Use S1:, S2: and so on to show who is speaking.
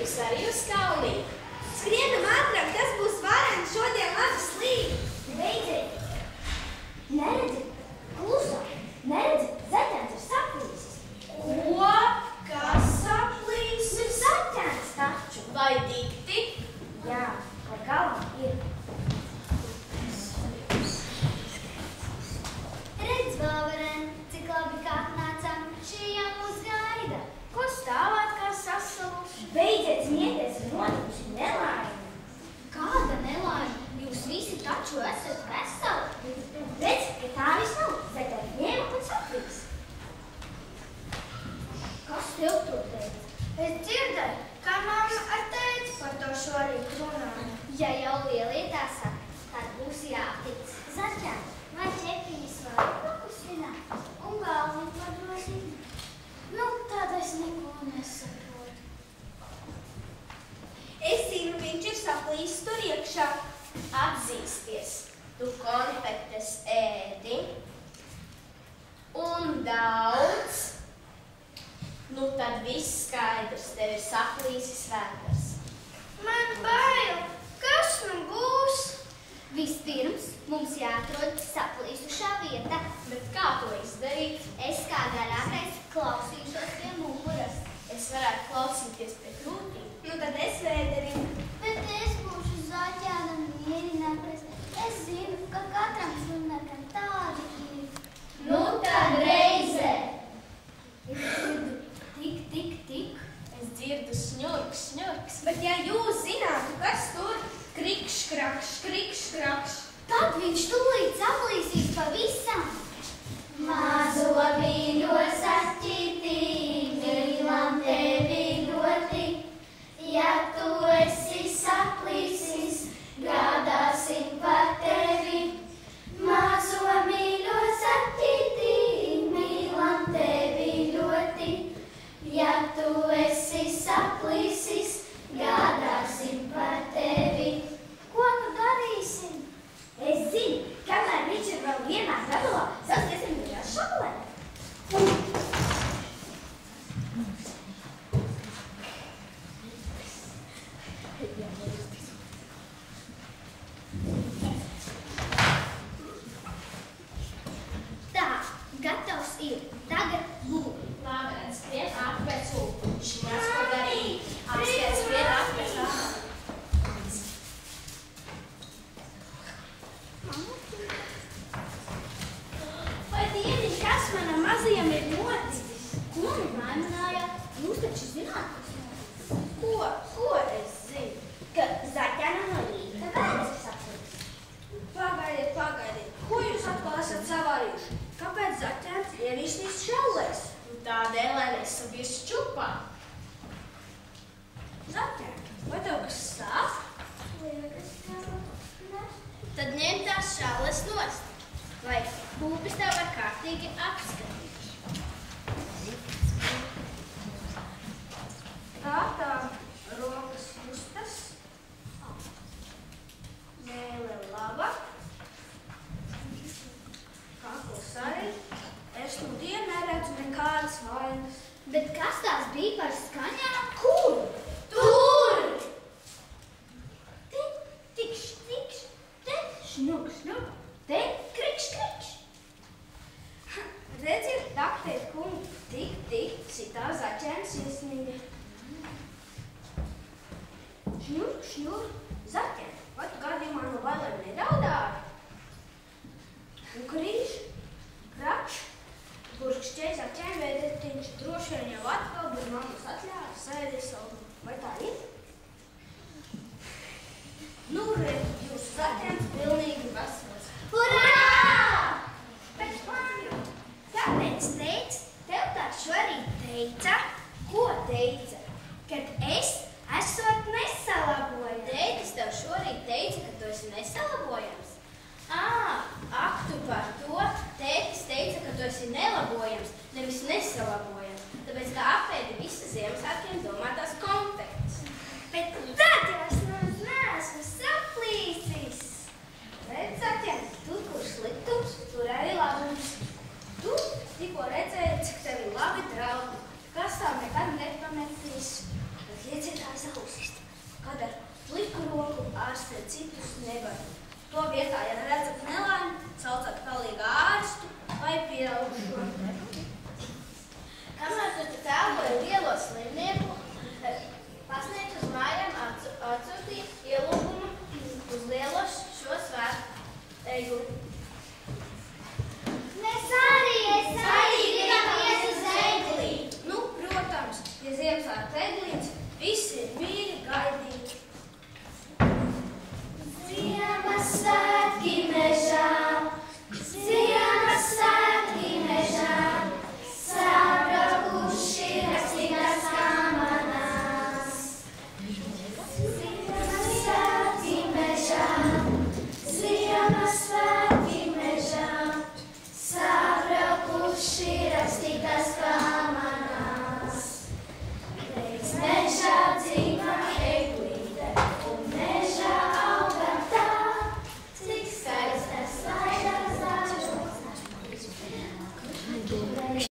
S1: jūs arī uz kalnī?
S2: Skrienam ātrāk, tas būs varens šodien labi slīd.
S3: Beidziet! Neredzi? Klusā! Neredzi? Zaķēns ir saplīsis.
S1: Ko? Kas saplīsis?
S3: Zaķēns taču!
S1: Vai dikti?
S3: Jā, vai galā ir.
S4: Redz, Vāveren, cik labi kā atnācām, šī jau mūs gaida. Ko stāvāt kā sasaluši?
S3: Beidziet smieties, ir notikusi nelaime.
S4: Kāda nelaime? Jūs visi taču esat veseli.
S3: Redz, ka tā viss nav. Zaķēns ņēma un saplīs.
S4: Kas tev to teica? Es dzirdēju, kā mamma ar tēti par to šorīt runāja. Ja jau lielietā saka, tad būs jātic. Zaķēn, vai ķepiņas var pakusināt un galvu padrosīt? Nu, tad es neko nesaprotu.
S2: Es zinu, viņš ir saplīsis tur iekšā.
S1: Atzīsties, tu konfektes ēdi un daudz. Nu tad viss skaidrs, tev ir saplīsis vēders.
S4: Man bail, kas man būs? Vispirms mums jāatrod saplīsušā vieta.
S1: Bet kā to izdarīt?
S4: Es kā garākais klausīšos pie muguras.
S1: Es varētu klausīties pie krūtīm.
S2: Nu tad es vēderim.
S4: Bet es būšu zaķēnam mierinākais. Es zinu, ka katram sunnakam tādi ir.
S1: Nu tad reizē!
S4: Tik, tik, tik.
S1: Es dzirdu šņurks, šņurks.
S2: Bet ja jūs zinātu, kas tur krikškrakš, krikškrakš.
S4: Tad viņš tūlīt saplīsīs pavisam. Mazo mīļo saķītī, mīlam tevi ļoti. Ja tu esi saplīsis, gādāsim par tevi. Mazo mīļo saķītī, mīlam tevi ļoti. Ja tu esi saplīsis, gādāsim par tevi. Ko nu darīsim?
S3: Es zinu, kamēr viņš ir vēl vienā gabalā, sastiesim viņā šokolē.
S4: Tā, gatavs ir. Tagad lūk.
S1: Vāverens skrien atpēc ūku. Šņās ko darīt. Apskiet skrien atpēc ūku.
S2: Vai dieniņ, kas manam mazajam ir noticis?
S4: Ko nu maimanājāt? Jūs taču zināt, kas noticis?
S2: Ko es zinu?
S3: Ka zaķēnam no rīta vēders ir saplīsis.
S2: Pagaidiet. Ko jūs atkal esat savārījuši? Kāpēc zaķēns ievīstīs šallēs?
S1: Tādēļ, lai nesabirst čupā.
S2: Zaķēn, vai tev kas sāp?
S4: Liekas, ka ne.
S1: Tad ņem tās šalles nost. Vai pūpes tev var kārtīgi apskatīt.
S2: Tā, rokas justas. Mēle laba. Kakls arī. Es nu dienu neredzu nekādas vainas.
S4: Bet kas tās bija par skaņām?
S2: Kur?
S4: Tur!
S3: Te tikš, tikš, te šnuk, šnuk, te krikš, krikš.
S2: Redziet, taktēt, kungi, tik, citā zaķēns iesmīgi. Šņur, zaķēn, vai tu gadījumā no bailēm nedaudāji? Un krīž, krakš, burkšķē zaķēn vēdetiņš droši vien jau atkal bez mammas atļāvis sēdīs savu. Vai tā ir? Nu, redz, jūsu zaķēns pilnīgi vesels.
S4: Urā!
S2: Bet, Māņu, kāpēc teici? Tev taču arī teica? Ko teica? Kad es esot nesalabojams.
S1: Tētis tev šorīt teica, ka tu esi nesalabojams. Ak, tu par to. Tētis teica, ka tu esi nelabojams, nevis nesalabojams. Tāpēc, kā apēdi visas Ziemassvētkiem domātās komplekts.
S2: vietā, ja redzat nelaimi, saucat palīgā ārstu vai pieaugušo.
S1: Kamēr tu tēloji lielo slimnieku, pasniedz uz mājām atsūtīja ielūgumu uz lielo šo svētu eigli.
S4: Mēs arī gribam iet uz eigli.
S2: Nu, protams, ja Ziemassvētku eglītes visi ir mīļi gaidīgi.